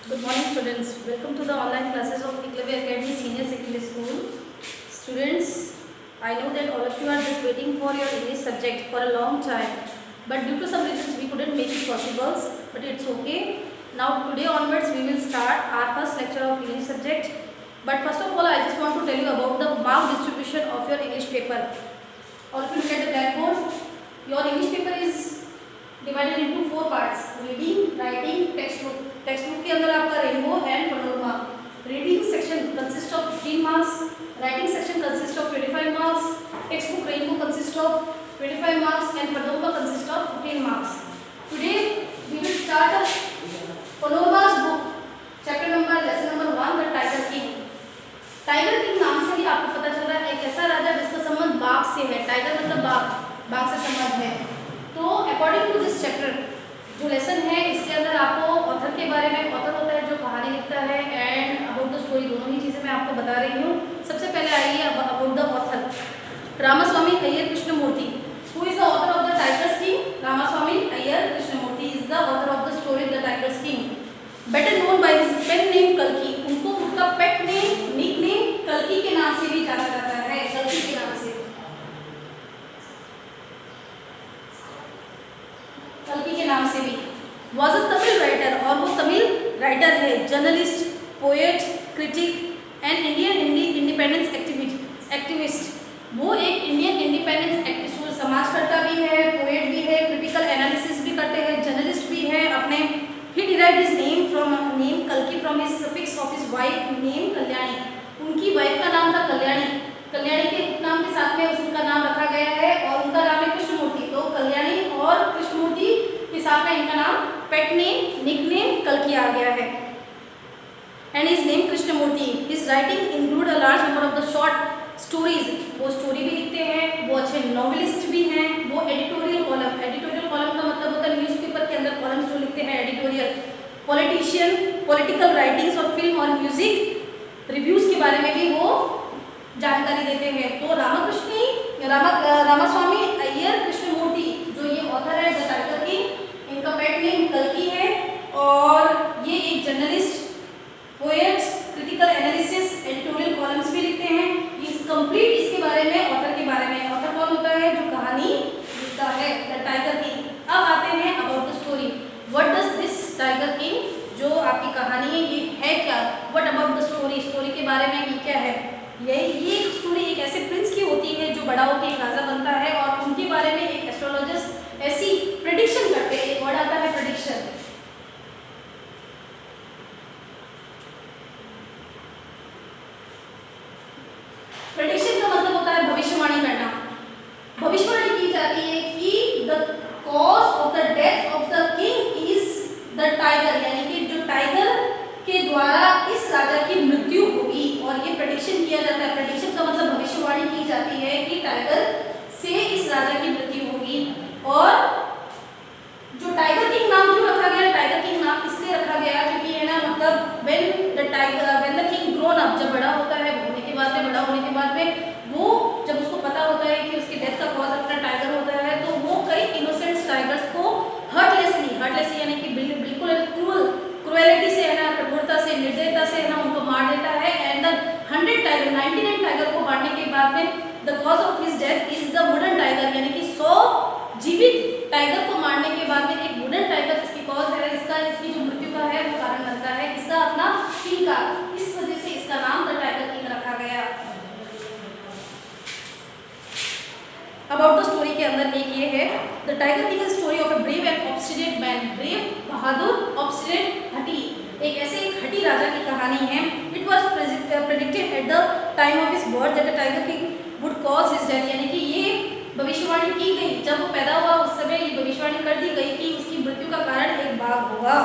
Good morning, students. Welcome to the online classes of Eklavya Academy Senior Secondary School. Students, I know that all of you are just waiting for your English subject for a long time, but due to some reasons we couldn't make it possible. But it's okay. Now today onwards we will start our first lecture of English subject. But first of all, I just want to tell you about the mark distribution of your English paper. All of you look at the blackboard. Your English paper is divided into 4 parts: reading, writing, textbook. Textbook के अंदर आपका Rainbow and Panorama. Reading section consist of 15 marks, writing section consist of 25 marks, textbook Rainbow consist of 25 marks and Panorama consist of 15 marks. Today we will start Panorama's book, chapter number lesson number 1, The tiger King. Tiger King नाम से ही आपको पता चल रहा है एक ऐसा राजा जिसका संबंध बाघ से है. टाइगर मतलब बाघ, बाघ से संबंध है. तो अकॉर्डिंग टू दिस चैप्टर जो लेसन है इसके अंदर आपको ऑथर के बारे में, ऑथर होता है जो कहानी लिखता है, एंड अबाउट द स्टोरी, दोनों ही चीज़ें मैं आपको बता रही हूँ. सबसे पहले आइए about the author. Ramaswamy Iyer Krishnamurthy. Who is the author of the tiger's king? Ramaswamy Iyer Krishnamurthy is the author of the story the tiger's king. Better known by his pen name कल्कि. उनको उनका पेट नेम, निक नेम कल्कि के नाम से भी जाना जाता है, कल्कि के नाम से, कल्कि के नाम से भी. वॉज अ तमिल राइटर, और वो तमिल राइटर है, journalist, poet, critic and Indian independence activist. वो एक इंडियन इंडिपेंडेंस एक्टिविस्ट, समाजकर्ता भी है, पोएट भी है, क्रिटिकल एनालिसिस भी करते हैं, जर्नलिस्ट भी है. अपने he derived his name from name कल्कि from his suffix of his wife name Kalyani. उनकी वाइफ का नाम था कल्याणी. कल्याणी के नाम के साथ में उनका नाम रखा गया है और उनका नाम है कृष्णमूर्ति. तो कल्याणी और कृष्णमूर्ति के साथ में इनका नाम, पेट नेम, निक नेम कल्कि आ गया है. And his name Krishnamurthy. His writing include a large number of the short stories. वो स्टोरी भी लिखते हैं, वो अच्छे नॉवेलिस्ट भी हैं. वो एडिटोरियल कॉलम, एडिटोरियल कॉलम का मतलब होता है न्यूज़पेपर के अंदर कॉलम्स जो लिखते हैं, एडिटोरियल. पॉलिटिशियन, पॉलिटिकल राइटिंग्स और फिल्म और म्यूजिक रिव्यूज के बारे में भी वो जानकारी देते हैं. तो रामास्वामी अय्यर कृष्णमूर्ति जो ये ऑथर है द टाइगर किंग, इनका पेट नेम कल्कि है और ये एक journalist, poets, critical analysis, editorial columns भी लिखते हैं. इस कंप्लीट इसके बारे में, ऑथर के बारे में. ऑथर कौन होता है? जो कहानी लिखता है, द टाइगर किंग. अब आते हैं about the story. What does this tiger king, जो आपकी कहानी है, ये है क्या? What about the story, story के बारे में ये क्या है? ये स्टोरी एक ऐसे प्रिंस की होती है जो बड़ा होकर एक राजा बनता है और उनके बारे में एक एस्ट्रोलॉजिस्ट ऐसी प्रेडिक्शन करते हैं. एक वर्ड आता है प्रेडिक्शन. प्रेडिक्शन का मतलब होता है भविष्यवाणी करना. भविष्यवाणी की जाती है कि the cause of the death of the king is the tiger, यानी कि जो टाइगर के द्वारा इस राजा की मृत्यु होगी. और ये प्रेडिक्शन किया जाता है. प्रेडिक्शन का मतलब भविष्यवाणी की जाती है कि टाइगर से इस राजा की मृत्यु होगी. और जो टाइगर किंग नाम क्यों रखा गया? टाइगर किंग नाम इसलिए रखा गया क्योंकि है ना, मतलब when the king grown up, जब बड़ा होता है, होने के बाद में, बड़ा होने के बाद में वो जब उसको पता होता है कि उसकी डेथ का कॉज अपना टाइगर होता है, तो वो कई इनोसेंट टाइगर्स को हर्टलेसली यानी कि बिल्कुल क्रूएलिटी से है ना, कठोरता से, निर्दयता से है ना, उनको मार देता है. एंड द 99 टाइगर को मारने के बाद में the cause of his death is the wooden tiger, यानी कि 100 जीवित टाइगर को मारने के बाद में एक वुडन टाइगर इसकी कॉज है, इसकी जो मृत्यु का है वो कारण बनता है इसका अपना किंग का. इस वजह से इसका नाम द टाइगर किंग रखा गया. अबाउट द स्टोरी के अंदर एक ये है, the tiger King is story of a brave and obstinate man. Brave, बहादुर, ऑब्स्टिनेट, हठी, एक ऐसे एक हठी राजा की कहानी है. It was predicted at the time of his birth that the tiger King would cause his death, यानी कि ये भविष्यवाणी की गई. जब वो पैदा हुआ उस समय ये भविष्यवाणी कर दी गई कि उसकी मृत्यु का कारण एक बाघ होगा.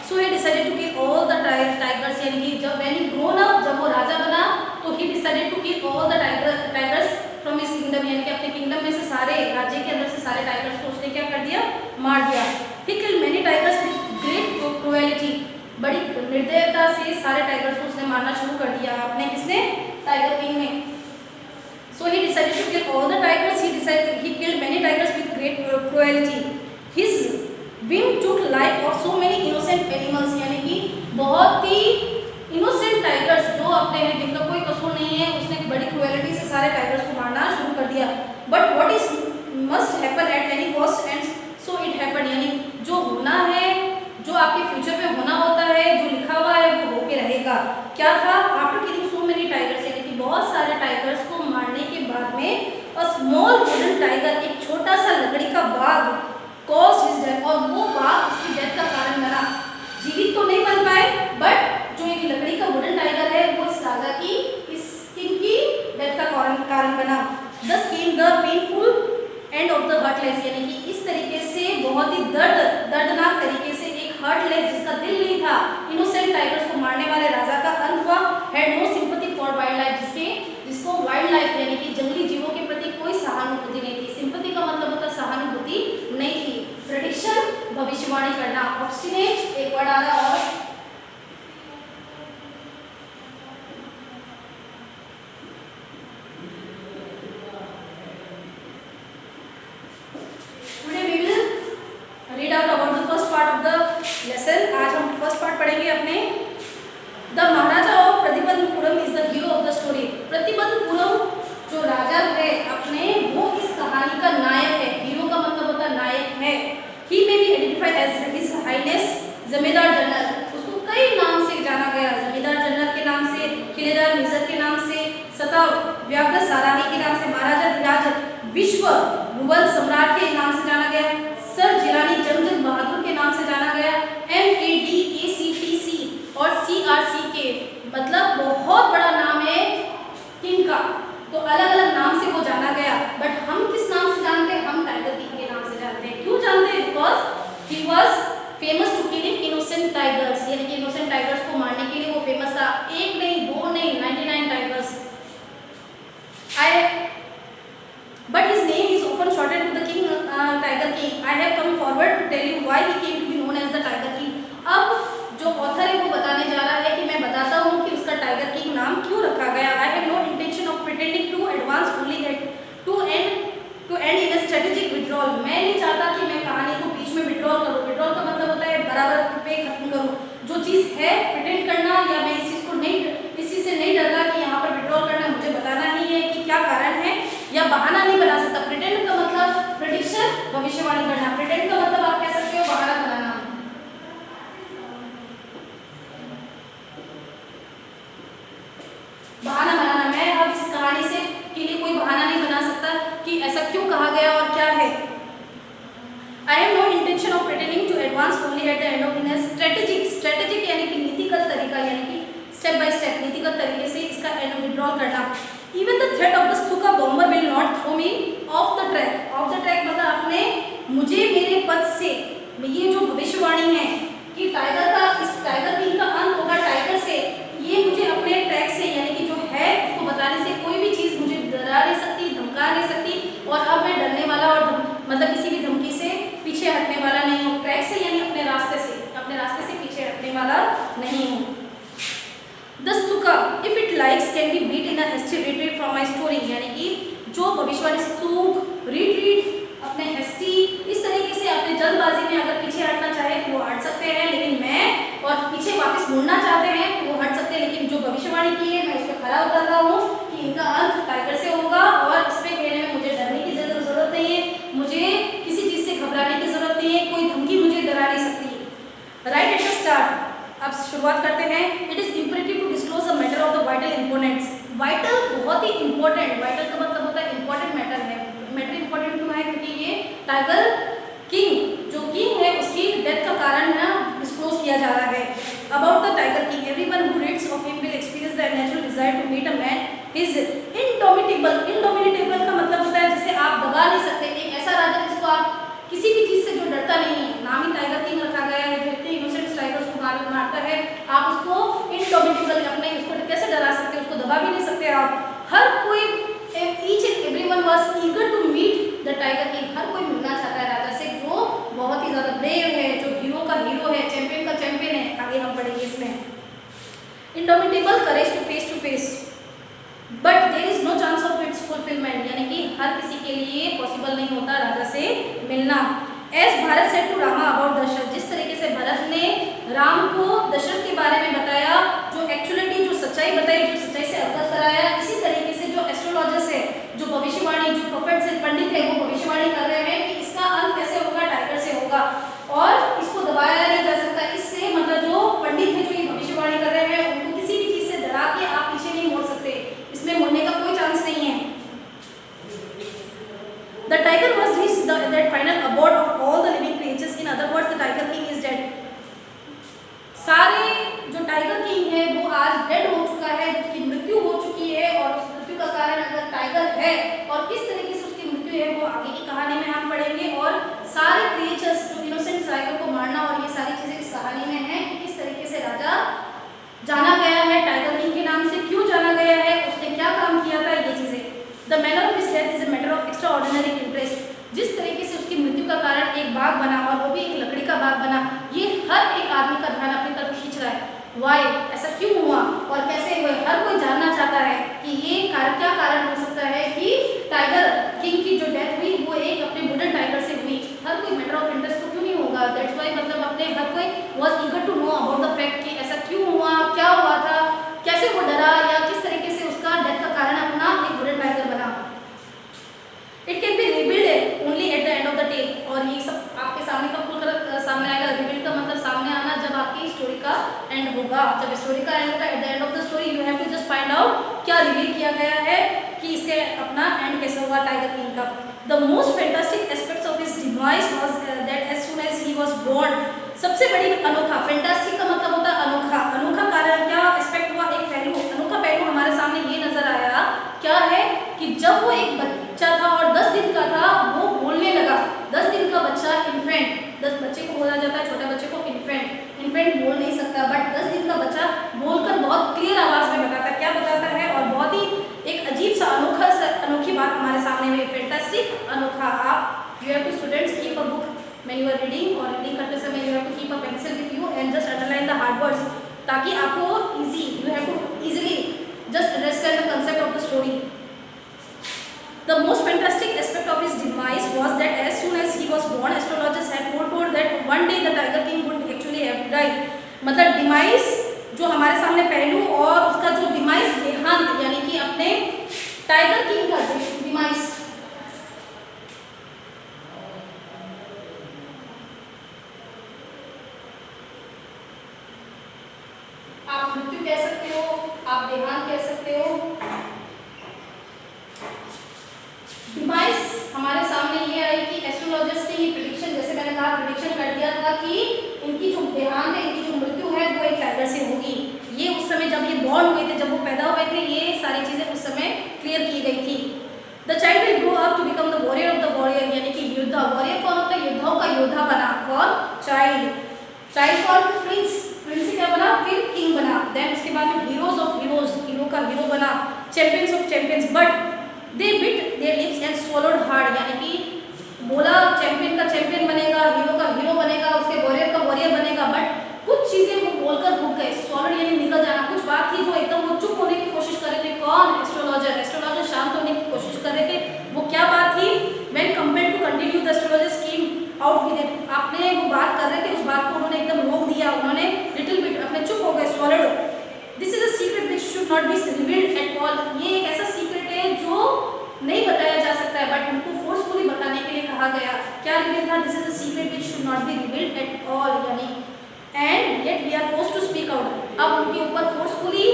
So he decided to kill all the tigers, यानी कि जब व्हेन ही ग्रोन अप, जब वो राजा बना, तो he decided to kill all the tigers from his kingdom, यानी कि अपने किंगडम में से सारे, राज्य के अंदर से सारे टाइगर्स को उसने क्या कर दिया? मार दिया. He killed many tigers with great cruelty. बड़ी निर्दयता से सारे टाइगर्स को उसने मारना शुरू कर दिया. अपने किसने? टाइगर किंग ने. So he decided to kill all the tigers. He killed many tigers with great cruelty. His whim took life of so many innocent animals, यानी कि बहुत ही इनोसेंट टाइगर्स जो अपने हैं, जिनका कोई कसूर नहीं है, उसने बड़ी क्रुएलिटी से सारे टाइगर्स को मारना शुरू कर दिया। But what is must happen at any cost and so it happen, यानी जो होना है, जो आपके फ्यूचर में होना होता है, जो लिखा हुआ है वो होके रहेगा। क्या था? After killing so many tigers, यानी कि बहुत सारे टाइगर्स को मारने के बाद में अ स्मॉल वुडन टाइगर, एक छोटा सा लकड़ी का बाघ, कॉज्ड हिज डेथ, और वो बाघ उसकी डेथ का कारण बना। जीवित तो नहीं बन पाए, बट जो एक लकड़ी का वुडन टाइगर है वो इस राजा की, इस किंग की डेथ का कारण बना। दस came the painful and of the heartless, यानी कि इस तरीके से बहुत ही दर्दनाक तरीके से एक हार्टलेस, जिसका दिल नहीं था, इनोसेंट टाइगर्स को मारने वाले राजा का अंत हुआ। Had no sympathy for wild life, जिसको वाइल्ड लाइफ यानी कि जंगली जीवों के प्रति कोई सहानुभूति नहीं थी। सिंपैथी का मतलब होता है सहानुभूति नहीं थी। प्रेडिक्शन, भविष्यवाणी करना। ऑब्स्टिनेट एक वर्ड आ रहा और लेसन। आज हम फर्स्ट पार्ट पढ़ेंगे अपने। The Maharaja of Pratibandapuram is the hero of the story. Pratibandapuram जो राजा है अपने, वो इस कहानी का नायक है। हीरो का मतलब होता है नायक है। He may be identified as his highness zamindar general, उसको कई नाम से जाना गया। जमींदार जनरल के नाम से, किलेदार मिर्जा के नाम से, सता व्याघ्र साराही के नाम से, महाराजा धीराज विश्व मुगल सम्राट के नाम से जाना गया, सर जिलानी जंगजन बहादुर के नाम से जाना गया, MADACTC और CRCK, मतलब बहुत बड़ा नाम है किंग का, तो अलग अलग नाम से वो जाना गया। बट हम किस नाम से जानते हैं? हम टाइगर किंग के नाम से जानते हैं। क्यों जानते हैं? Because he was famous to killing innocent tigers, यानी कि इनोसेंट टाइगर्स को मारने के लिए वो फेमस था। एक नहीं, दो नहीं, 99 tigers. But his name is often shortened to the king, Tiger King. I have come forward to tell you why he came to be known as the Tiger King. अब जो ऑथर है वो बताने जा रहा है कि मैं बताता हूँ कि उसका टाइगर किंग नाम क्यों रखा गया। I have no intention of pretending to advance only that to end in a strategic withdrawal. मैं नहीं चाहता कि मैं कहानी को बीच में विड्रॉल करूँ। विड्रॉल का मतलब होता है बराबर पे खत्म करूँ। जो चीज़ है प्रिटेंड करना, या मैं इस चीज़ को नहीं, इस चीज़ से नहीं डरना कि यहाँ पर विड्रॉल करना, मुझे बताना ही है कि क्या कारण है, या बहाना नहीं बना सकता। प्रिटेंड का मतलब प्रेडिक्शन, भविष्यवाणी करना। प्रिटेंड का मतलब आप कह सकते हो बहाना बनाना। बहाना बनाना। मैं अब इस कहानी से के लिए कोई बहाना नहीं बना सकता कि ऐसा क्यों कहा गया और क्या है। I have no intention of pretending to advance only at the end of in a strategic यानी कि नीतिगत तरीका, यानी कि स्टेप बाय स्टेप नीतिगत तरीके से इसका एंड विड्रॉल करना। Even the threat of the Stuka bomber will not throw me off the track. Off the track मतलब आपने मुझे मेरे पद से, ये जो भविष्यवाणी है कि टाइगर का, इस टाइगर किंग का अंत होगा टाइगर से, ये मुझे अपने ट्रैक से, यानी कि जो है उसको बताने से कोई भी चीज़ मुझे डरा नहीं सकती, धमका नहीं सकती। और अब मैं डरने वाला और मतलब किसी भी धमकी से पीछे हटने वाला नहीं हूँ। ट्रैक से यानी अपने रास्ते से पीछे हटने वाला नहीं हूँ। The Stuka, if it likes, can be beat in a hasty retreat from my story, यानी कि जो भविष्यवाणी स्तूक, रिट्रीट, अपने hasty, इस तरीके से अपने जल्दबाजी में अगर पीछे हटना चाहे तो वो हट सकते हैं, लेकिन मैं और पीछे वापस मुड़ना चाहते हैं तो वो हट सकते हैं। लेकिन जो भविष्यवाणी की है मैं इस पर खरा उतर रहा हूँ कि इनका अंत टाइगर से होगा, और इस पे कहने में मुझे डरने की जरूरत नहीं है, मुझे किसी चीज़ से घबराने की जरूरत नहीं है, कोई धमकी मुझे डरा नहीं सकती। राइट एट द स्टार्ट, अब शुरुआत करते हैं। It is imperative to disclose the matter of the vital importance. Vital बहुत ही इंपॉर्टेंट, वाइटल का मतलब होता है इंपॉर्टेंट मैटर है। मैटर इंपॉर्टेंट क्यों है? क्योंकि ये टाइगर किंग, जो किंग है, उसकी डेथ का कारण है डिस्क्लोज किया जा रहा है। About the tiger king, everyone who reads of him will experience the natural desire to meet a man is indomitable. Indomitable का मतलब होता है जिसे आप दबा नहीं सकते, एक ऐसा राजा जिसको आप किसी भी चीज़ से जो डरता नहीं है। नाम ही टाइगर किंग रखा गया है, जो इतने इनोसेंट टाइगर्स को मारता है, आप उसको इनडोमिटेबल, अपने उसको कैसे डरा सकते हैं, उसको दबा भी नहीं सकते आप। हर कोई, each and everyone was eager to meet the tiger King. हर कोई मिलना चाहता है राजा से, जो बहुत ही ज़्यादा ब्रेव है, जो हीरो का हीरो है, चैंपियन का चैंपियन है। आगे हम पढ़ेंगे इसमें। Indomitable courage to face but there is no chance of its fulfilment, यानी कि हर किसी के लिए पॉसिबल नहीं होता राजा से मिलना। As Bharat said to Rama about Dasharath, जिस तरीके से भरत ने राम को दशरथ के बारे पढ़ेंगे और सारे क्रिएचर्स जो इनोसेंट टाइगर को मारना और ये सारी चीजें इस कहानी में है कि किस तरीके से राजा जाना गया है टाइगर किंग के नाम से, क्यों जाना गया है, उसने क्या काम किया था, ये चीजें। The manner of his death is a matter of extra ordinary interest. जिस तरीके से उसकी मृत्यु का कारण एक बाग बना और वो भी एक लकड़ी का बाग बना, ये हर एक आदमी का ध्यान अपनी तरफ खींच रहा है। वाई, ऐसा क्यों हुआ और कैसे हुआ, हर कोई जानना चाहता है कि ये क्या कारण हो सकता है कि टाइगर किंग की जो डेथ हुई वो एक अपने वुडन टाइगर से हुई। हर कोई मैटर ऑफ इंटरेस्ट तो क्यों नहीं होगा, दैट्स वाई मतलब अपने हर कोई was eager to know about the fact कि ऐसा क्यों हुआ, क्या हुआ था, कैसे वो डरा या किस तरीके से उसका डेथ का कारण अपना एक वुडन टाइगर बना। It can be rebuild only at the end of the tale. और ये सब आपके सामने कब खुलकर सामने आएगा, रिबिल्ड का मतलब सामने आना जब आपकी स्टोरी का एंड होगा। जब स्टोरी का एंड होगा, at the end of the story you have to just find out क्या रिवील किया गया है कि इसके अपना एंड कैसे होगा टाइगर किंग का। The most fantastic aspects of his device was that as soon as he was born. सबसे बड़ी अनोखा, फैंटास्टिक का मतलब होता है अनोखा। अनोखा कारण क्या एस्पेक्ट हुआ, एक पहलू, अनोखा पहलू हमारे सामने ये नजर आया क्या है कि जब वो एक बच्चा था और 10 दिन का था वो बोलने लगा। 10 दिन का बच्चा इन्फेंट, 10 बच्चे को बोला जाता है, छोटे बच्चे को इन्फेंट। इन्फेंट बोल नहीं सकता बट 10 दिन का बच्चा बोलकर बहुत क्लियर आवाज में बताता है, क्या बताता है, और बहुत ही एक अजीब सा अनोखी बात हमारे सामने में। फैंटास्टिक, अनोखा। आप you have to students keep a book when you are reading और रीडिंग करते समय you have to keep a pencil with you and just underline the hard words ताकि आपको easy, you have to easily just understand the concept of the story. The most fantastic aspect of his demise was that as soon as he was born, astrologers had foretold that one day the Tiger King would actually have died. मतलब demise जो हमारे सामने पहलू और उसका जो demise देहांत यानी कि अपने टाइगर किंग का डिमाइस। आप मृत्यु कह सकते हो, आप देहांत कह सकते हो। डिवाइस हमारे सामने ये आई कि एस्ट्रोलॉजर्स ने ये प्रेडिक्शन, जैसे मैंने कहा प्रेडिक्शन कर दिया था कि इनकी जो देहांत है, इनकी जो मृत्यु है वो एक टाइगर से होगी। ये उस समय जब ये बॉर्न हुए थे, जब वो पैदा हुए थे, ये सारी चीजें उस समय क्लियर की गई थी। The child will grow up to become the warrior of the warrior, यानी कि योद्धा। वॉरियर कौन होता है, योद्धाओं का योद्धा बना। कौन, चाइल्ड। चाइल्ड कौन, प्रिंस। प्रिंस क्या बना, फिर किंग बना। देन उसके बाद में हीरोज ऑफ हीरोज, हीरो का हीरो बना। Champions of champions, but they bit there lips and swallowed hard, यानी कि बोला चैंपियन का चैंपियन बनेगा, हीरो का हीरो बनेगा, उसके वॉरियर का वॉरियर बनेगा, बट कुछ चीजें वो बोलकर रुक गए। स्वॉलोड यानी निकल जाना। कुछ बात थी जो एकदम वो चुप होने की कोशिश कर रहे थे। कौन, एस्ट्रोलॉजर। एस्ट्रोलॉजर शांत होने की कोशिश कर रहे थे। वो क्या बात थी, when compared to continue the astrologers came out with it. आपने वो बात कर रहे थे, उस बात को उन्होंने एकदम रोक दिया, उन्होंने लिटिल बिट अपने चुप हो गए, swallowed. This is a secret which should not be revealed at all. ये एक ऐसा सीक्रेट है जो नहीं बताया जा सकता है, बट उनको फोर्सफुली बताने के लिए कहा गया। क्या रिवील था, this is a secret which should not be revealed at all, यानी and yet we are forced to speak out. अब उनके ऊपर फोर्सफुली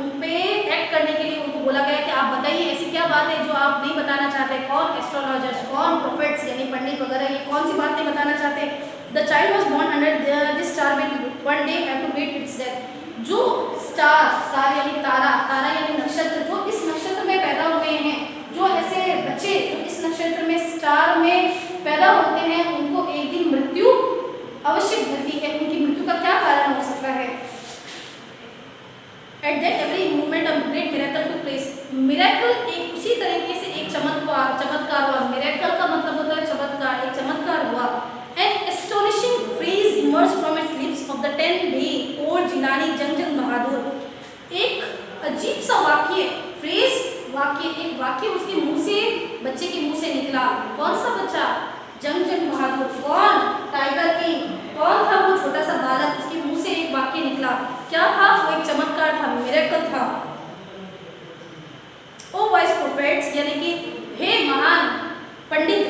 उन पे एक्ट करने के लिए उनको बोला गया कि आप बताइए ऐसी क्या बात है जो आप नहीं बताना चाहते। कौन, एस्ट्रोलॉजर्स। कौन, प्रोफेट्स यानी पंडित वगैरह, ये कौन सी बात नहीं बताना चाहते। The child was born under this star will one day have to meet its death. जो स्टार, स्टार यानी तारा, तारा यानी नक्षत्र, जो इस नक्षत्र में पैदा हुए हैं, जो ऐसे बच्चे जो इस नक्षत्र में स्टार में पैदा होते हैं, उनको एक दिन मृत्यु अवश्य मिलती है। उनकी मृत्यु का क्या कारण हो सकता है। At that every moment a great miracle took place. Miracle एक उसी तरीके से एक चमत्कार हुआ। Miracle का मतलब होता है चमत्कार, एक चमत्कार हुआ। An astonishing phrase emerged from its lips of the 10-day-old Jilani जंग बहादुर। एक अजीब सा वाक्य, फ्रेज, वाक्य, एक वाक्य उसके मुंह से, बच्चे के मुंह से निकला। कौन सा बच्चा, जंग बहादुर। कौन, टाइगर किंग। कौन था वो छोटा सा बालक, उसके मुंह से एक वाक्य निकला। क्या था वो, एक चमत्कार था, मिरेकल था। ओ वाइस प्रोफेट्स, यानी कि हे महान पंडित।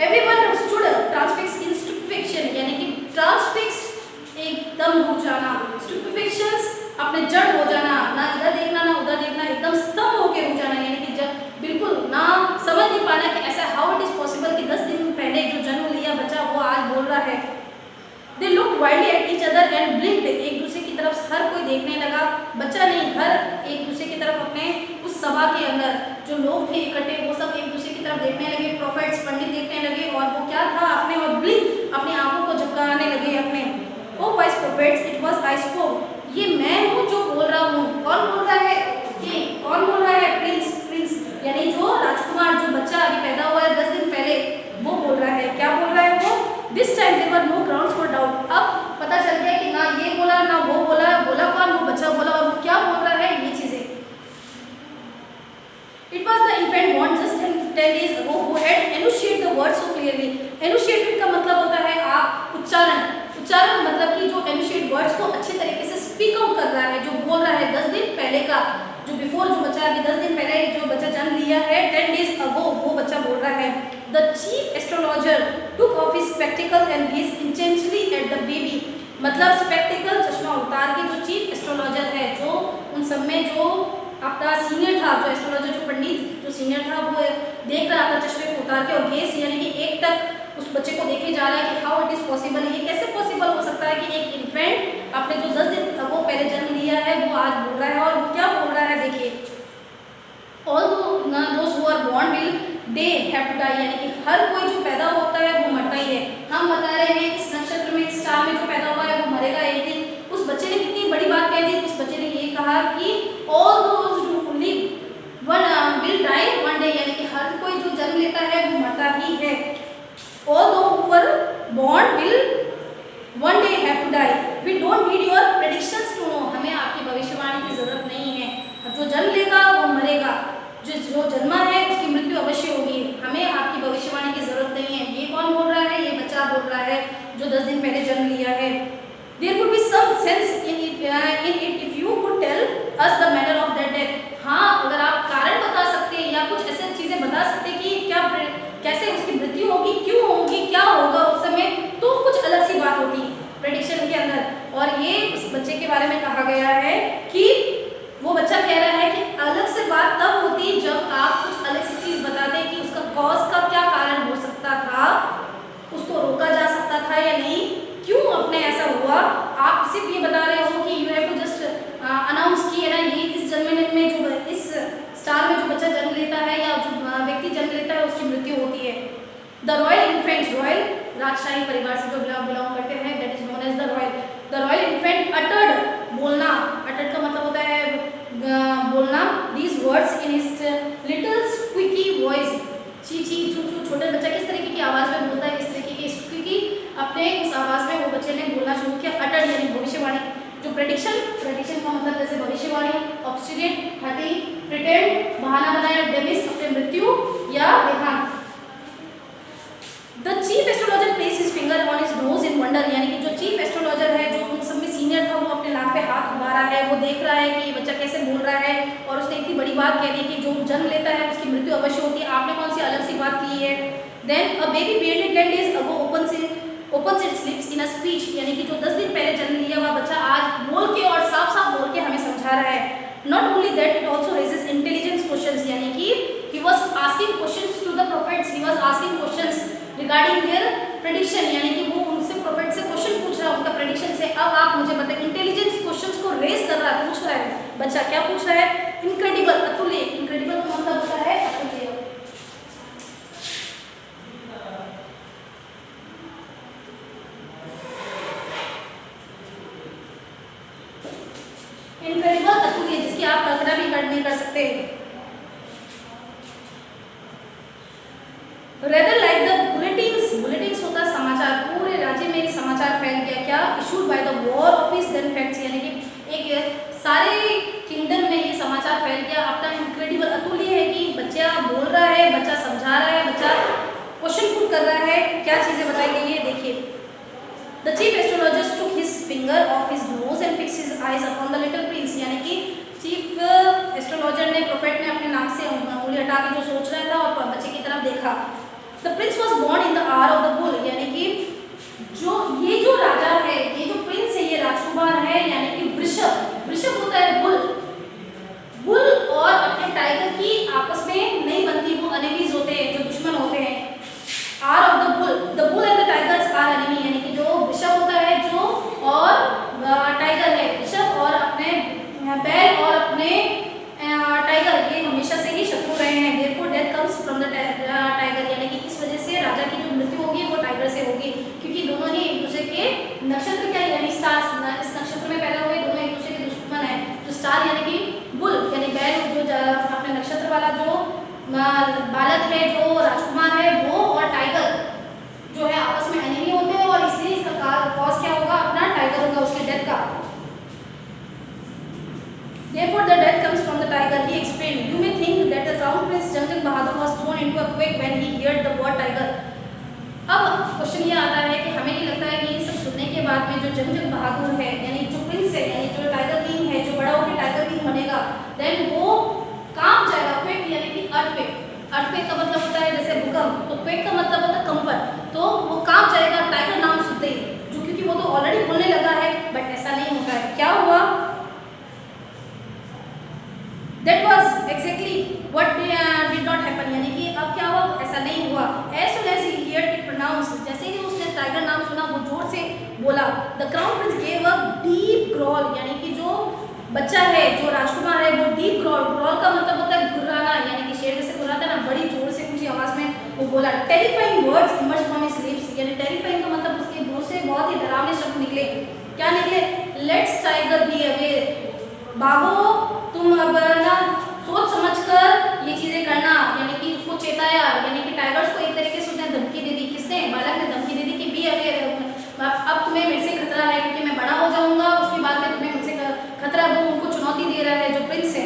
एवरीवन स्टूड ट्रांसफिक्स्ड इन स्टुपेफिक्शन, यानी कि ट्रांसफिक्स्ड एकदम रुक जाना, स्टुपेफिक्शंस अपने जड़ हो जाना, ना इधर देखना ना उधर देखना, एकदम स्तंभ होकर रुक जाना, यानी कि जब बिल्कुल ना समझ नहीं पाना कि ऐसा हाउ इट इज पॉसिबल कि 10 दिन पहले जो जन्म लिया बच्चा वो आज बोल रहा है। They looked wildly at each other and blinked. एक दूसरे की तरफ हर कोई देखने लगा, बच्चा नहीं, हर एक दूसरे की तरफ अपने उस सभा के अंदर जो लोग थे इकट्ठे, वो सब एक दूसरे की तरफ देखने लगे, प्रोफेट्स पंडित देखने लगे, और वो क्या था अपने और ब्लिंक अपनी आंखों को झपकाने लगे अपने। O wise prophets it was I spoke, ये मैं हूँ जो बोल रहा हूँ। कौन बोल रहा है? ये कौन बोल रहा है? प्रिंस, प्रिंस यानी जो राजकुमार, जो बच्चा अभी पैदा हुआ है 10 दिन पहले, वो बोल रहा है। क्या बोल रहा है वो? This time there were no grounds for doubt. अब पता चल गया कि ना ये बोला ना वो बोला, बोला कौन? वो बच्चा बोला। और वो क्या बोल रहा है? ये चीजें। It was the infant born just 10 days ago who had enunciated the words so clearly. Enunciated का मतलब होता है आप उच्चारण, उच्चारण मतलब कि जो enunciate words को अच्छे तरीके से स्पीक आउट कर रहा है, जो बोल रहा है 10 दिन पहले का, जो बिफोर, जो बच्चा अभी 10 दिन पहले जो बच्चा जन्म लिया है 10 days ago, वो बच्चा बोल रहा है। The chief astrologer took off his spectacles and gazed intensely at the baby. मतलब स्पेक्टिकल, चश्मा उतार के जो चीफ एस्ट्रोलॉजर है, जो उन सब में जो आपका सीनियर था, जो एस्ट्रोलॉजर, जो पंडित, जो सीनियर था, वो देख रहा था चश्मे को उतार के, और गेस यानी कि एक टक उस बच्चे को देखे जा रहा है कि हाउ इट इज पॉसिबल, ये कैसे पॉसिबल हो सकता है कि एक इन्फेंट आपने जो 10 दिन वो पहले जन्म लिया है वो आज बोल रहा है। और वो क्या बोल रहा है देखिए, all those who are born will they have to die, यानी कि हर कोई जो पैदा होता है वो मरता ही है। हम बता रहे हैं इस नक्षत्र में, इस स्टार में जो पैदा हुआ है वो मरेगा एक दिन। उस बच्चे ने कितनी बड़ी बात कह दी, उस बच्चे ने ये कहा कि all those who live one will die one day, यानी कि हर कोई जो जन्म लेता है वो मरता ही है। All those who were born will one day have to die, we don't need your predictions to know, हमें आपकी भविष्यवाणी की जरूरत नहीं है। जो जन्म लेगा वो मरेगा, जो जन्मा है उसकी मृत्यु अवश्य होगी, हमें आपकी भविष्यवाणी की जरूरत नहीं है। ये कौन बोल रहा है? ये बच्चा बोल रहा है जो 10 दिन पहले जन्म लिया है। There could be some sense in it if you could tell us the manner of that death. हाँ, अगर आप कारण बता सकते या कुछ ऐसे चीजें बता सकते कि क्या, कैसे उसकी मृत्यु होगी, क्यों होगी, क्या होगा उस समय, तो कुछ अलग सी बात होती प्रेडिक्शन के अंदर। और ये उस बच्चे के बारे में कहा गया है कि वो बच्चा कह रहा है कि अलग से बात तब होती जब आप कुछ अलग सी चीज बता दें कि उसका कॉज का क्या कारण हो सकता था, उसको रोका जा सकता था या नहीं, क्यों अपने ऐसा हुआ। आप सिर्फ ये बता रहे हो कि you have to just announce कि है ना, ये इस जन्म में जो इस स्टार में जो बच्चा जन्म लेता है या जो व्यक्ति जन्म लेता है उसकी मृत्यु होती है। द रॉयल इन्फेंट, रॉयल राजशाही परिवार से जो बिलोंग करते हैं, that is known as the royal. The royal infant uttered, बोलना, अटर्ड का मतलब होता है बोलना, these words in his little squeaky voice, ची ची चू चू, छोटे बच्चा किस तरीके की आवाज में बोलता है, इस तरीके की स्क्विकी अपने उस आवाज में वो बच्चे ने बोलना शुरू किया। अटर्ड यानी भविष्यवाणी, जो प्रेडिक्शन, प्रेडिक्शन का मतलब जैसे भविष्यवाणी, ऑब्स्टिनेट, हठी, प्रिटेंड, बहाना बनाया, डेमिस अपने मृत्यु या देहांत। The chief astrologer place his finger on his nose in wonder, यानी कि जो चीफ एस्ट्रोलॉजर है, जो उन सब में सीनियर था, वो अपने नाक पे हाथ घुमा रहा है, वो देख रहा है कि ये बच्चा कैसे बोल रहा है, और उसने इतनी बड़ी बात कह दी कि जो जन्म लेता है उसकी मृत्यु अवश्य होती है। आपने कौन सी अलग सी बात की है? Then a baby barely 10 days ago opens its lips in a speech, यानी कि जो 10 दिन पहले जन्म लिया हुआ बच्चा आज बोल के और साफ साफ बोल के हमें समझा रहा है। Not only that, it also raises intelligence questions, यानी कि he was asking questions to the prophets, he was asking questions regarding their prediction, यानी कि वो उनसे प्रोफेट से क्वेश्चन पूछ रहा है उनका प्रेडिक्शन से। अब आप मुझे बताएं, इंटेलिजेंस क्वेश्चंस को रेज कर रहा है, पूछ रहा है बच्चा, क्या पूछ रहा है? इनक्रेडिबल, अतुल्य, इनक्रेडिबल का मतलब होता है अतुल्य। इनक्रेडिबल, अतुल्य, जिसकी आप कल्पना भी नहीं कर सकते। Rather like the bulletins, bulletins होता है समाचार, पूरे राज्य में समाचार फैल गया, क्या? Issued by the war office then facts, यानी कि एक सारे किंगडम में ये समाचार फैल गया। अपना इनक्रेडिबल, अतुल्य है कि बच्चा बोल रहा है, बच्चा समझा रहा है, बच्चा क्वेश्चन पुट कर रहा है, क्या चीजें बताई गई है देखिए। The chief astrologer took his finger off his nose and fixed his eyes upon the little prince, यानी कि चीफ एस्ट्रोलॉजर ने, प्रोफेट ने अपने नाक से उंगली हटा के जो सोच रहा था और बच्चे की तरफ देखा। The prince was born in the hour of the bull, यानी कि ये जो राजा है, ये जो प्रिंस है, ये राजकुमार है, यानी कि वृषभ, वृषभ होता है बुल, बुल और अपने टाइगर की आपस में नहीं बनती, वो एनिमीज होते हैं, जो दुश्मन होते हैं। Are of the bull and the tigers are enemy, यानी कि जो वृषभ होता है जो और टाइगर है, वृषभ और अपने बैल और अपने टाइगर, ये हमेशा से ही शत्रु रहे हैं। Therefore death comes from the Therefore, the death comes from the tiger. He explained. You may think that the crown prince Jangjang Bahadur was thrown into a quake when he heard the word tiger. अब question ये आता है कि हमें ये लगता है कि ये सब सुनने के बाद में जो जंगजंग बहादुर है, यानी जो प्रिंस है, यानी जो टाइगर किंग है, जो बड़ा होकर टाइगर किंग बनेगा, देन वो कांप जाएगा। क्वेक यानी कि अर्थक्वेक। अर्थक्वेक का मतलब होता है जैसे भूकंप, तो क्वेक का मतलब होता है कंपन। तो वो कांप जाएगा टाइगर नाम सुनते ही, जो क्योंकि वो तो ऑलरेडी बोलने लगा है, बट ऐसा नहीं होता है। क्या हुआ? That was exactly what did not happen, यानी कि अब क्या हुआ? ऐसा नहीं हुआ। As soon as he heard it pronounced, जैसे ही उसने टाइगर नाम सुना वो जोर से बोला। The crown prince gave a deep growl, यानी कि जो बच्चा है, जो राजकुमार है, वो deep growl, growl का मतलब होता है गुर्राना, यानी कि शेर जैसे गुर्राता है ना, बड़ी जोर से ऊंची आवाज में वो बोला। Terrifying words emerged from his lips, यानी terrifying का मतलब उसके मुंह से बहुत ही डरावने शब्द निकले। क्या निकले? Let's tiger be aware, भागो तुम अब ना सोच समझकर ये चीजें करना, यानी कि उसको चेताया, यानी कि टाइगर्स को एक तरीके से उसने धमकी दे दी। किसने? बालक ने धमकी दे दी कि बी अवेयर, अब तुम्हें मेरे से खतरा है क्योंकि मैं बड़ा हो जाऊंगा, उसके बाद में तुम्हें मुझसे खतरा। वो उनको चुनौती दे रहा है जो प्रिंस है।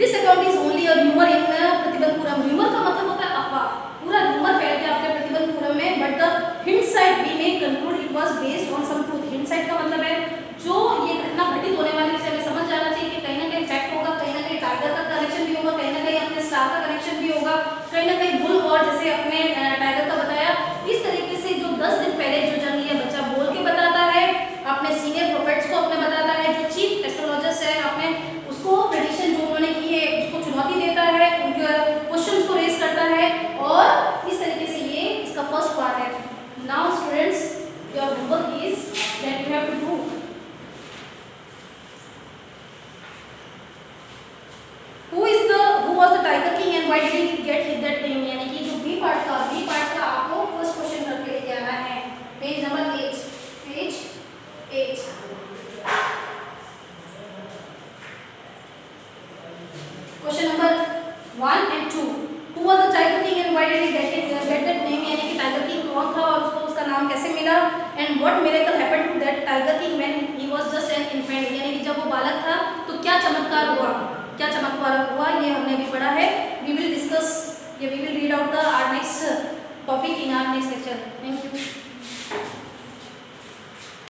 This account is only a humour in Pratibandapuram. Humour का मतलब होता है अफवाह, पूरा ह्यूमर फैल गया आपके प्रतिबंधपुरम में, but the hindsight we may conclude it was based on some truth. Hindsight का मतलब है जो ये घटना घटित होने वाली है, हमें समझ जाना चाहिए कि कहीं ना कहीं फैक्ट होगा, कहीं ना कहीं टाइगर का कनेक्शन भी होगा, कहीं ना कहीं अपने स्टार का कनेक्शन भी होगा, कहीं ना कहीं बुल और जैसे अपने टाइगर का बताया। इस तरीके से जो 10 दिन पहले जो जंग लिया बच्चा बोल के बताता है, अपने सीनियर प्रोफेट्स को अपने बताता है, जो चीफ एस्ट्रोलॉजिस्ट है अपने उसको प्रेडिक्शन जो उन्होंने की है उसको चुनौती देता है, उनके क्वेश्चंस को रेज करता है, और इस तरीके से ये इसका फर्स्ट पार्ट है। Now students, your homework is that you have to do who was the tiger king and why did he get that name, यानी कि जो बी पार्ट का आपको फर्स्ट क्वेश्चन करके लेके आना है। Page number 8, page 8। Question number 1 and 2, who was the tiger king and why did he get that name, यानी कि टाइगर किंग कौन था और उसको उसका नाम कैसे मिला, and what miracle happened to that tiger king when he was just an infant, यानी कि जब वो बालक था तो क्या चमत्कार हुआ, क्या चमत्कार हुआ, ये हमने भी पढ़ा है। We will discuss, we will read out the our next topic in our next lecture. Thank you.